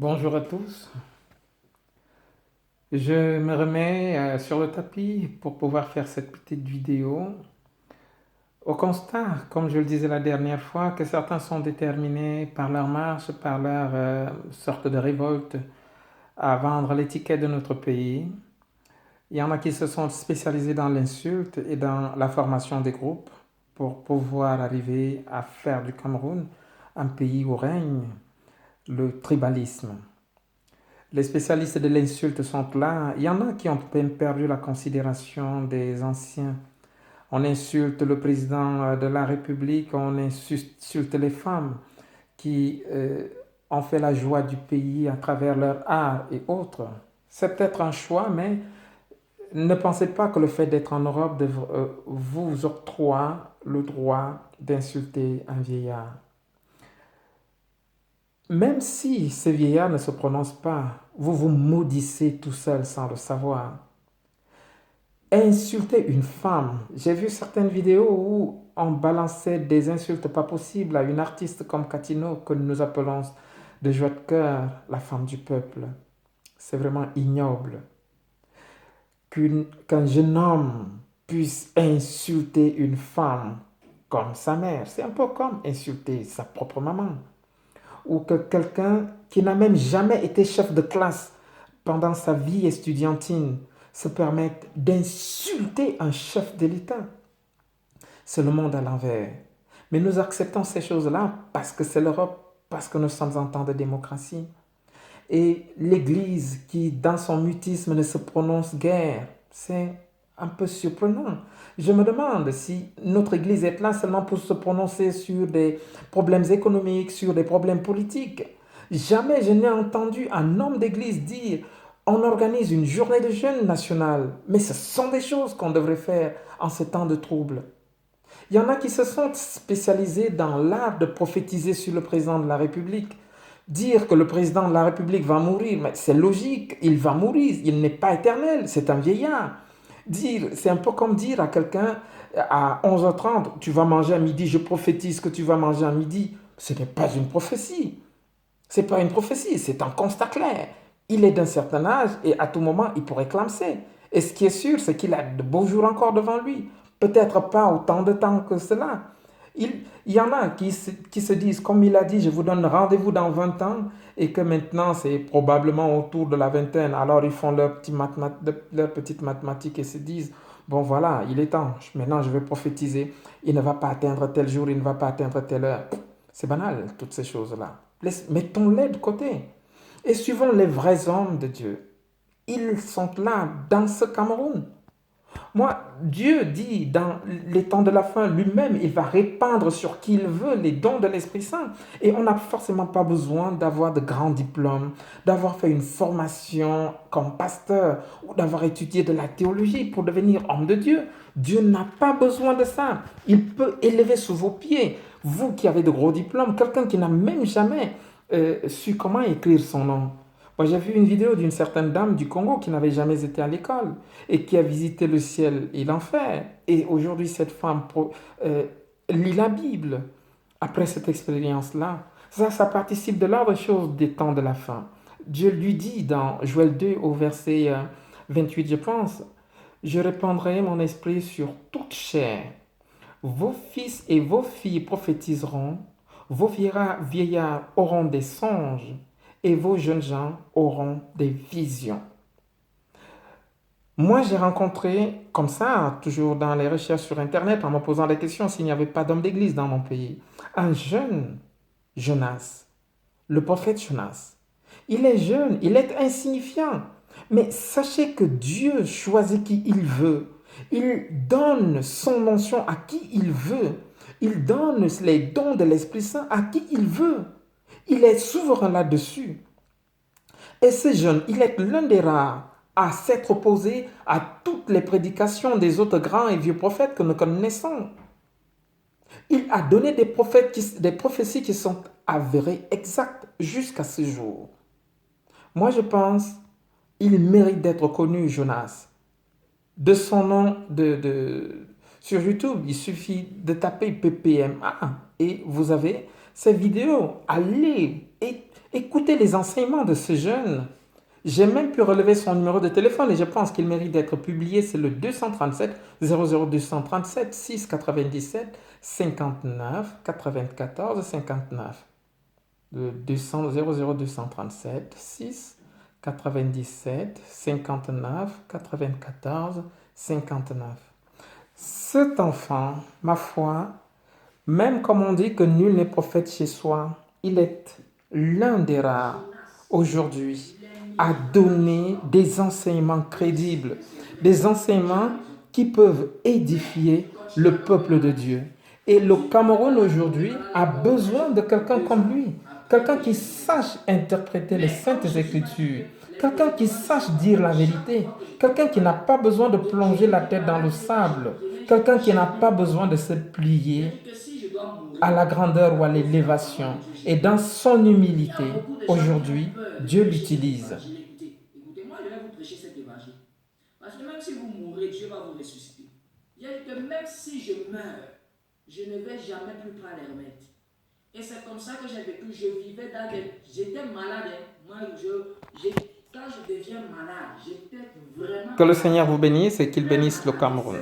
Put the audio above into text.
Bonjour à tous. Je me remets sur le tapis pour pouvoir faire cette petite vidéo. Au constat, comme je le disais la dernière fois, que certains sont déterminés par leur marche, par leur sorte de révolte à vendre l'étiquette de notre pays. Il y en a qui se sont spécialisés dans l'insulte et dans la formation des groupes pour pouvoir arriver à faire du Cameroun un pays où règne le tribalisme. Les spécialistes de l'insulte sont là. Il y en a qui ont même perdu la considération des anciens. On insulte le président de la République, on insulte les femmes qui ont fait la joie du pays à travers leur art et autres. C'est peut-être un choix, mais ne pensez pas que le fait d'être en Europe vous octroie le droit d'insulter un vieillard. Même si ce vieillard ne se prononce pas, vous vous maudissez tout seul sans le savoir. Insulter une femme. J'ai vu certaines vidéos où on balançait des insultes pas possibles à une artiste comme Catino, que nous appelons de joie de cœur la femme du peuple. C'est vraiment ignoble qu'un jeune homme puisse insulter une femme comme sa mère. C'est un peu comme insulter sa propre maman. Ou que quelqu'un qui n'a même jamais été chef de classe pendant sa vie estudiantine se permette d'insulter un chef de l'État. C'est le monde à l'envers. Mais nous acceptons ces choses-là parce que c'est l'Europe, parce que nous sommes en temps de démocratie. Et l'Église qui, dans son mutisme, ne se prononce guère, c'est un peu surprenant. Je me demande si notre Église est là seulement pour se prononcer sur des problèmes économiques, sur des problèmes politiques. Jamais je n'ai entendu un homme d'Église dire on organise une journée de jeûne nationale. Mais ce sont des choses qu'on devrait faire en ce temps de trouble. Il y en a qui se sont spécialisés dans l'art de prophétiser sur le président de la République. Dire que le président de la République va mourir, mais c'est logique, il va mourir, il n'est pas éternel, c'est un vieillard. C'est un peu comme dire à quelqu'un à 11h30, tu vas manger à midi, je prophétise que tu vas manger à midi. Ce n'est pas une prophétie. C'est pas une prophétie, c'est un constat clair. Il est d'un certain âge et à tout moment, il pourrait clamser. Et ce qui est sûr, c'est qu'il a de beaux jours encore devant lui. Peut-être pas autant de temps que cela. Il y en a qui se disent, comme il a dit, je vous donne rendez-vous dans 20 ans et que maintenant c'est probablement autour de la vingtaine. Alors ils font leur petite mathématique et se disent, bon voilà, il est temps, maintenant je vais prophétiser. Il ne va pas atteindre tel jour, il ne va pas atteindre telle heure. C'est banal, toutes ces choses-là. Mettons-les de côté. Et suivons les vrais hommes de Dieu. Ils sont là, dans ce Cameroun. Moi, Dieu dit dans les temps de la fin, lui-même, il va répandre sur qui il veut les dons de l'Esprit Saint. Et on n'a forcément pas besoin d'avoir de grands diplômes, d'avoir fait une formation comme pasteur ou d'avoir étudié de la théologie pour devenir homme de Dieu. Dieu n'a pas besoin de ça. Il peut élever sous vos pieds, vous qui avez de gros diplômes, quelqu'un qui n'a même jamais su comment écrire son nom. Moi, j'ai vu une vidéo d'une certaine dame du Congo qui n'avait jamais été à l'école et qui a visité le ciel et l'enfer. Et aujourd'hui, cette femme lit la Bible après cette expérience-là. Ça participe de l'ordre des choses des temps de la fin. Dieu lui dit dans Joël 2 au verset 28, je pense, je répandrai mon esprit sur toute chair. Vos fils et vos filles prophétiseront, vos vieillards auront des songes et vos jeunes gens auront des visions. Moi, j'ai rencontré, comme ça, toujours dans les recherches sur Internet, en me posant la question s'il n'y avait pas d'homme d'église dans mon pays, un jeune Jonas, le prophète Jonas. Il est jeune, il est insignifiant, mais sachez que Dieu choisit qui il veut. Il donne son onction à qui il veut. Il donne les dons de l'Esprit Saint à qui il veut. Il est souverain là-dessus. Et ce jeune, il est l'un des rares à s'être opposé à toutes les prédications des autres grands et vieux prophètes que nous connaissons. Il a donné des prophéties qui sont avérées exactes jusqu'à ce jour. Moi, je pense il mérite d'être connu, Jonas. De son nom sur YouTube, il suffit de taper PPMA et vous avez ces vidéos. Allez, et Écoutez les enseignements de ce jeune. J'ai même pu relever son numéro de téléphone et je pense qu'il mérite d'être publié. C'est le 237 00237 6 97 59 94 59. Le 200 00237 6 97 59 94 59. Cet enfant, ma foi, même comme on dit que nul n'est prophète chez soi, il est l'un des rares aujourd'hui à donner des enseignements crédibles, des enseignements qui peuvent édifier le peuple de Dieu. Et le Cameroun aujourd'hui a besoin de quelqu'un comme lui, quelqu'un qui sache interpréter les saintes écritures, quelqu'un qui sache dire la vérité, quelqu'un qui n'a pas besoin de plonger la tête dans le sable, quelqu'un qui n'a pas besoin de se plier à la grandeur ou à l'élévation. Et dans son humilité, aujourd'hui, Dieu l'utilise. Écoutez, moi je vais vous prêcher cet évangile. Parce que même si vous mourrez, Dieu va vous ressusciter. Il a dit que même si je meurs, je ne vais jamais plus prendre les remèdes. Et c'est comme ça que j'ai vécu. Je vivais dans des... J'étais malade. Moi, quand je deviens malade, j'étais vraiment Que le malade. Seigneur vous bénisse et qu'il bénisse le Cameroun.